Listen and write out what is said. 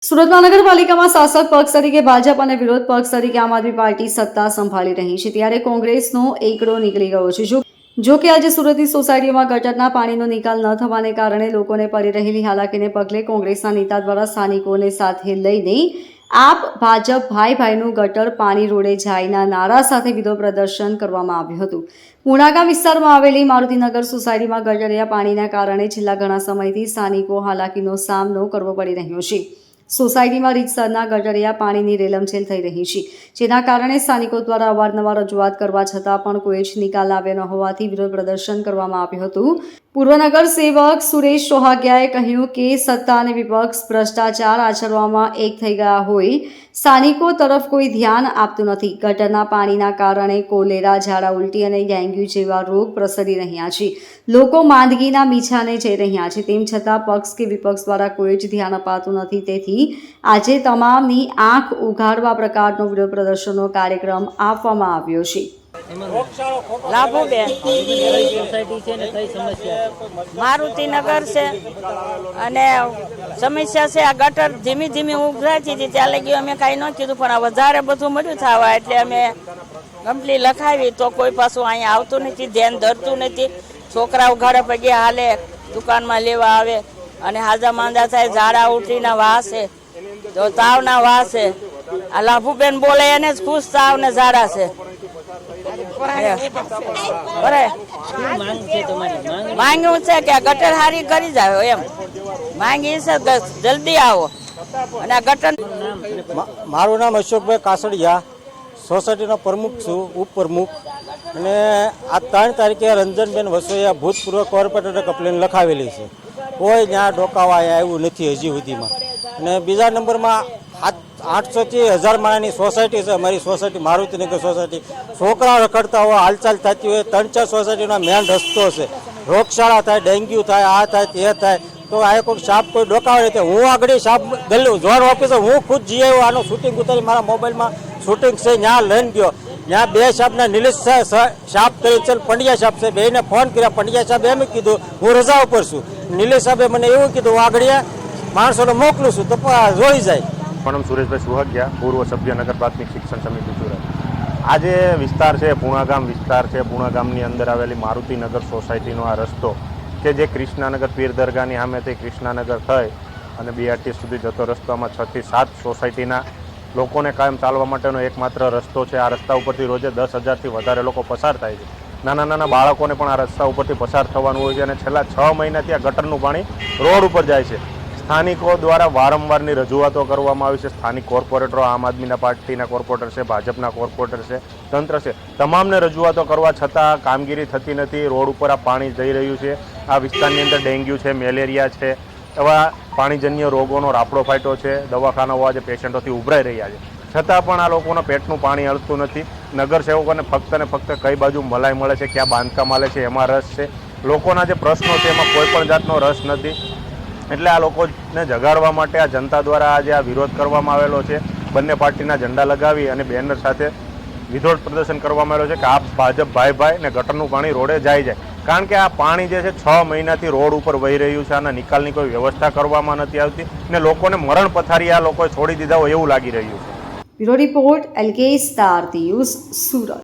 સુરત મહાનગરપાલિકામાં શાસક પક્ષ તરીકે ભાજપ અને વિરોધ પક્ષ તરીકે આમ આદમી પાર્ટી સત્તા સંભાળી રહી છે, ત્યારે કોંગ્રેસનો એકડો નીકળી ગયો છે। જો કે આજે સુરતની સોસાયટીઓમાં ગટરના પાણીનો નિકાલ ન થવાને કારણે લોકોને પડી રહેલી હાલાકીને પગલે કોંગ્રેસના નેતા દ્વારા સ્થાનિકોને સાથે લઈને આપ ભાજપ ભાઈ ભાઈનું ગટર પાણી રોડે જાયના નારા સાથે વિરોધ પ્રદર્શન કરવામાં આવ્યું હતું। પુણાગામ વિસ્તારમાં આવેલી મારુતિનગર સોસાયટીમાં ગટરિયા પાણીના કારણે છેલ્લા ઘણા સમયથી સ્થાનિકો હાલાકીનો સામનો કરવો પડી રહ્યો છે। સોસાયટીમાં રીતસરના ગટરિયા પાણીની રેલમછેલ થઈ રહી છે, જેના કારણે સ્થાનિકો દ્વારા અવારનવાર રજૂઆત કરવા છતાં પણ કોઈ જ નિકાલ આવ્યો ન હોવાથી વિરોધ પ્રદર્શન કરવામાં આવ્યું હતું। પૂર્વ નગર સેવક સુરેશ સોહાગિયાએ કહ્યું કે સત્તા અને વિપક્ષ ભ્રષ્ટાચાર આચરવામાં એક થઈ ગયા હોય, સ્થાનિકો તરફ કોઈ ધ્યાન આપતું નથી। ગટરના પાણીના કારણે કોલેરા, ઝાડા ઉલટી અને ડેન્ગ્યુ જેવા રોગ પ્રસરી રહ્યા છે। લોકો માંદગીના મીછાને જઈ રહ્યા છે, તેમ છતાં પક્ષ કે વિપક્ષ દ્વારા કોઈ જ ધ્યાન અપાતું નથી। તેથી આજે તમામની આંખ ઉઘાડવા પ્રકારનો વિરોધ પ્રદર્શનનો કાર્યક્રમ આપવામાં આવ્યો છે। લાભુબેન મારુતિનગર છે અને સમસ્યા છે આ ગટર ધીમી ધીમી ઉભરાતી હતી, ત્યાં લગી અમે કાંઈ ન કીધું, પણ આ વધારે બધું મળ્યું થવા એટલે અમે કંપની લખાવી તો કોઈ પાછું અહીંયા આવતું નથી, ધ્યાન ધરતું નથી। છોકરાઓ ઘરે પગે હાલે, દુકાનમાં લેવા આવે અને હાજા માંદા થાય, ઝાડા ઉલટીના વાસ છે, તો તાવના વાસ છે। આ લાભુબેન બોલે એને જ ખુશ તાવ ને ઝાડા છે। માંગ્યું છે કે ગટર હારી કરી જાવ, એમ માંગી છે જલ્દી આવો અને આ ગટર। મારું નામ અશોકભાઈ કાસડિયા, સોસાયટીનો પ્રમુખ છું, ઉપપ્રમુખ। અને આ 3 તારીખે રંજનબેન વસોયા ભૂતપૂર્વ કોર્પોરેટરે કમ્પ્લેન લખાવેલી છે, કોઈ ત્યાં ડોકાવા આવ્યું નથી હજી સુધીમાં। અને બીજા નંબરમાં 800 થી 1000 માળાની સોસાયટી છે અમારી સોસાયટી, મારુતિનગર સોસાયટી। છોકરાઓ રખડતા હોય, હાલચાલ થતી હોય, 3-4 સોસાયટીનો મેન રસ્તો છે, રોગશાળા થાય, ડેન્ગ્યુ થાય, આ થાય તે થાય, તો આ કોઈ સાપ કોઈ ડોકાવે નથી। હું આગળ સાપ ઝોન ઓફિસર હું ખુદ જઈ આવ્યો, આનું શૂટિંગ ઉતારી મારા મોબાઈલમાં શૂટિંગ છે, ત્યાં લઈને ગયો। ત્યાં 2 સાહેબના નિલેશ સાહેબ કરી છે, પંડ્યા સાહેબ છે, બેને ફોન કર્યા। પંડ્યા સાહેબ એમ કીધું હું રજા ઉપર છું, નિલેશ સાહેબે મને એવું કીધું હું આગળ માણસોને મોકલું છું તો જોઈ જાય। પણ સુરેશભાઈ સુહાગિયા, પૂર્વ સભ્ય નગર પ્રાથમિક શિક્ષણ સમિતિ સુરત। આજે વિસ્તાર છે પૂણાગામ વિસ્તાર છે, પૂણાગામની અંદર આવેલી મારુતિનગર સોસાયટીનો આ રસ્તો કે જે કૃષ્ણાનગર પીર દરગાહની સામેથી કૃષ્ણાનગર થઈ અને BRT સુધી જતો રસ્તામાં 6 થી 7 સોસાયટીના લોકોને કાયમ ચાલવા માટેનો એકમાત્ર રસ્તો છે। આ રસ્તા ઉપરથી રોજે 10,000થી વધારે લોકો પસાર થાય છે। નાના નાના બાળકોને પણ આ રસ્તા ઉપરથી પસાર થવાનું હોય છે અને છેલ્લા 6 મહિનાથી આ ગટરનું પાણી રોડ ઉપર જાય છે। સ્થાનિકો દ્વારા વારંવારની રજૂઆતો કરવામાં આવી છે। સ્થાનિક કોર્પોરેટરો, આમ આદમીના પાર્ટીના કોર્પોરેટર છે, ભાજપના કોર્પોરેટર છે, તંત્ર છે, તમામને રજૂઆતો કરવા છતાં કામગીરી થતી નથી। રોડ ઉપર આ પાણી જઈ રહ્યું છે। આ વિસ્તારની અંદર ડેન્ગ્યુ છે, મેલેરિયા છે, એવા પાણીજન્ય રોગોનો રાફડો ફાટ્યો છે। દવાખાનાઓ આજે પેશન્ટોથી ઉભરાઈ રહ્યા છે, છતાં પણ આ લોકોના પેટનું પાણી હલતું નથી। નગરસેવકોને ફક્ત ને ફક્ત કઈ બાજુ મલાઈ મળે છે, ક્યાં બાંધકામ આલે છે એમાં રસ છે, લોકોના જે પ્રશ્નો છે એમાં કોઈ પણ જાતનો રસ નથી। એટલે આ લોકોને જગાડવા માટે આ જનતા દ્વારા આજે આ વિરોધ કરવામાં આવેલો છે। બંને પાર્ટીના ઝંડા લગાવી અને બેનર સાથે વિરોધ પ્રદર્શન કરવામાં આવેલો છે કે આપ ભાજપ ભાઈ ભાઈ ને ગટરનું પાણી રોડે જાય। કારણ કે આ પાણી જે છે 6 મહિનાથી રોડ ઉપર વહી રહ્યું છે, આના નિકાલની કોઈ વ્યવસ્થા કરવામાં નથી આવતી ને લોકોને મરણ પથારી આ લોકોએ છોડી દીધા હોય એવું લાગી રહ્યું છે। Bureau report LK star news, Surat.